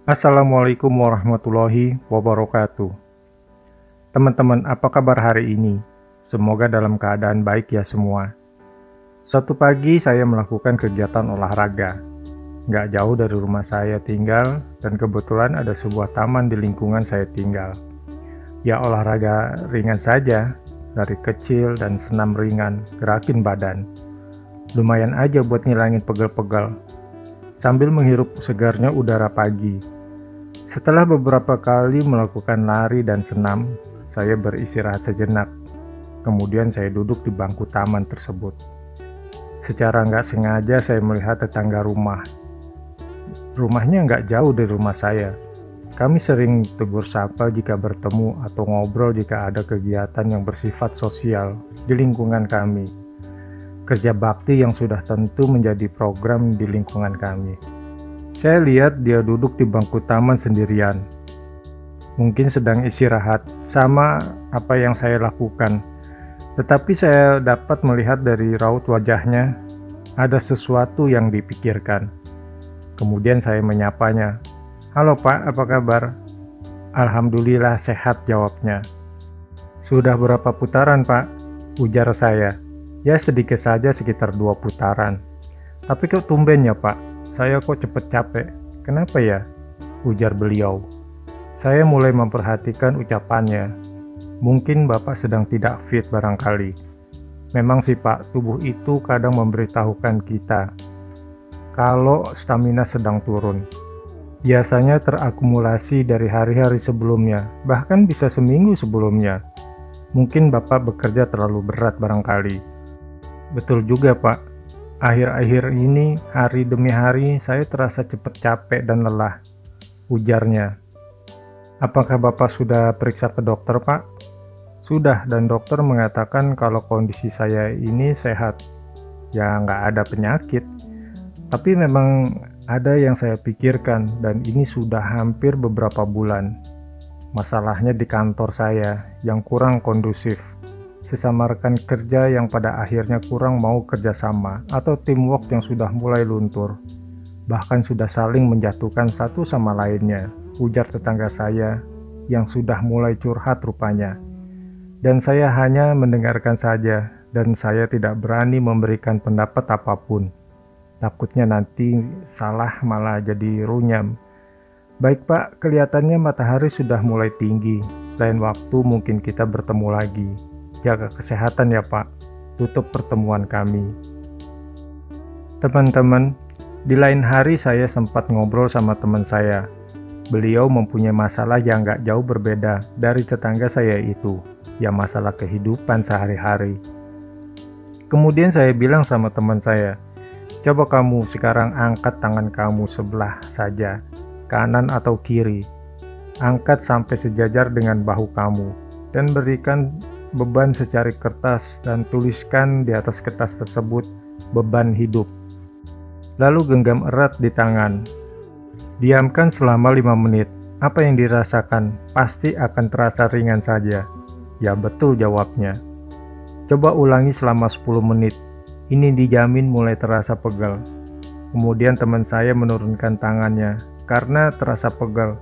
Assalamualaikum warahmatullahi wabarakatuh. Teman-teman, apa kabar hari ini? Semoga dalam keadaan baik ya semua. Suatu pagi saya melakukan kegiatan olahraga. Nggak jauh dari rumah saya tinggal, dan kebetulan ada sebuah taman di lingkungan saya tinggal. Ya olahraga ringan saja, dari kecil dan senam ringan, gerakin badan. Lumayan aja buat ngilangin pegel-pegel, sambil menghirup segarnya udara pagi. Setelah beberapa kali melakukan lari dan senam, saya beristirahat sejenak. Kemudian saya duduk di bangku taman tersebut. Secara nggak sengaja saya melihat tetangga rumah. Rumahnya nggak jauh dari rumah saya. Kami sering tegur sapa jika bertemu atau ngobrol jika ada kegiatan yang bersifat sosial di lingkungan kami. Kerja bakti yang sudah tentu menjadi program di lingkungan kami. Saya lihat dia duduk di bangku taman sendirian. Mungkin sedang istirahat, sama apa yang saya lakukan. Tetapi saya dapat melihat dari raut wajahnya, ada sesuatu yang dipikirkan. Kemudian saya menyapanya. "Halo Pak, apa kabar?" "Alhamdulillah sehat," jawabnya. "Sudah berapa putaran Pak?" ujar saya. "Ya sedikit saja, sekitar 2 putaran." "Tapi kok tumben ya Pak? Saya kok cepet capek." "Kenapa ya?" ujar beliau. Saya mulai memperhatikan ucapannya. Mungkin Bapak sedang tidak fit barangkali. Memang sih Pak, tubuh itu kadang memberitahukan kita kalau stamina sedang turun. Biasanya terakumulasi dari hari-hari sebelumnya, bahkan bisa seminggu sebelumnya. Mungkin Bapak bekerja terlalu berat barangkali. "Betul juga Pak. Akhir-akhir ini, hari demi hari, saya terasa cepat capek dan lelah," ujarnya. "Apakah Bapak sudah periksa ke dokter, Pak?" "Sudah, dan dokter mengatakan kalau kondisi saya ini sehat. Ya, nggak ada penyakit. Tapi memang ada yang saya pikirkan, dan ini sudah hampir beberapa bulan. Masalahnya di kantor saya, yang kurang kondusif. Sesama rekan kerja yang pada akhirnya kurang mau kerjasama, atau teamwork yang sudah mulai luntur. Bahkan sudah saling menjatuhkan satu sama lainnya," ujar tetangga saya yang sudah mulai curhat rupanya. Dan saya hanya mendengarkan saja, dan saya tidak berani memberikan pendapat apapun. Takutnya nanti salah malah jadi runyam. "Baik Pak, kelihatannya matahari sudah mulai tinggi. Lain waktu mungkin kita bertemu lagi. Jaga kesehatan ya Pak," tutup pertemuan kami. Teman-teman, di lain hari saya sempat ngobrol sama teman saya. Beliau mempunyai masalah yang gak jauh berbeda dari tetangga saya itu, ya masalah kehidupan sehari-hari. Kemudian saya bilang sama teman saya, "Coba kamu sekarang angkat tangan kamu sebelah saja, kanan atau kiri. Angkat sampai sejajar dengan bahu kamu, dan berikan beban secari kertas dan tuliskan di atas kertas tersebut beban hidup. Lalu genggam erat di tangan. Diamkan selama 5 menit. Apa yang dirasakan pasti akan terasa ringan saja." "Ya betul," jawabnya. "Coba ulangi selama 10 menit. Ini dijamin mulai terasa pegel." Kemudian teman saya menurunkan tangannya karena terasa pegel.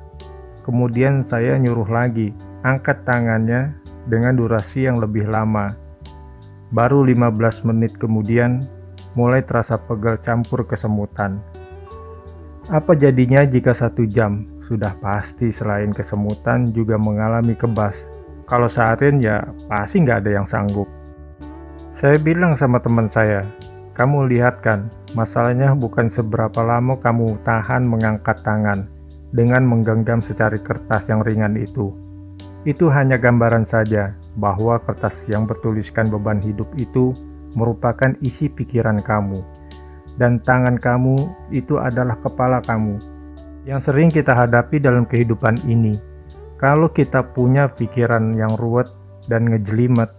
Kemudian saya nyuruh lagi, angkat tangannya dengan durasi yang lebih lama. Baru 15 menit kemudian, mulai terasa pegel campur kesemutan. Apa jadinya jika 1 jam? Sudah pasti selain kesemutan juga mengalami kebas. Kalau seharian ya pasti nggak ada yang sanggup. Saya bilang sama teman saya, "Kamu lihat kan, masalahnya bukan seberapa lama kamu tahan mengangkat tangan dengan menggenggam secari kertas yang ringan itu. Itu hanya gambaran saja bahwa kertas yang bertuliskan beban hidup itu merupakan isi pikiran kamu. Dan tangan kamu itu adalah kepala kamu, yang sering kita hadapi dalam kehidupan ini. Kalau kita punya pikiran yang ruwet dan ngejelimet,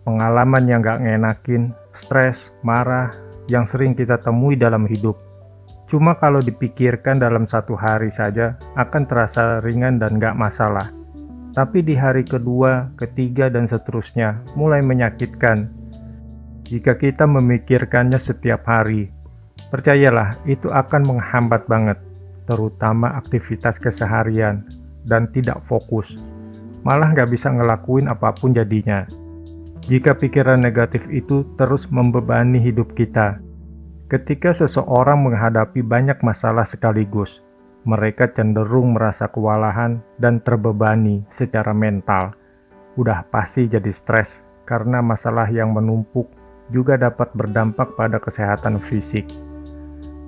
pengalaman yang gak ngenakin, stres, marah, yang sering kita temui dalam hidup. Cuma kalau dipikirkan dalam 1 hari saja akan terasa ringan dan gak masalah. Tapi di hari kedua, ketiga, dan seterusnya mulai menyakitkan. Jika kita memikirkannya setiap hari, percayalah itu akan menghambat banget. terutama aktivitas keseharian, dan tidak fokus. Malah nggak bisa ngelakuin apapun jadinya. Jika pikiran negatif itu terus membebani hidup kita. Ketika seseorang menghadapi banyak masalah sekaligus, mereka cenderung merasa kewalahan dan terbebani secara mental. Udah pasti jadi stres, karena masalah yang menumpuk juga dapat berdampak pada kesehatan fisik.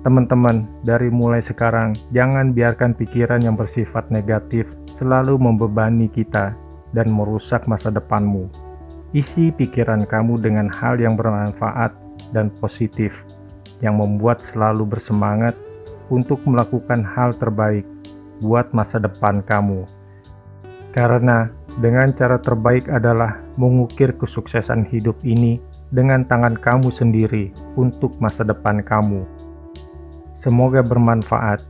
Teman-teman, dari mulai sekarang, jangan biarkan pikiran yang bersifat negatif selalu membebani kita dan merusak masa depanmu. Isi pikiran kamu dengan hal yang bermanfaat dan positif, yang membuat selalu bersemangat untuk melakukan hal terbaik buat masa depan kamu. Karena dengan cara terbaik adalah mengukir kesuksesan hidup ini dengan tangan kamu sendiri untuk masa depan kamu. Semoga bermanfaat.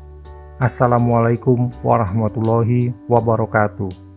Assalamualaikum warahmatullahi wabarakatuh.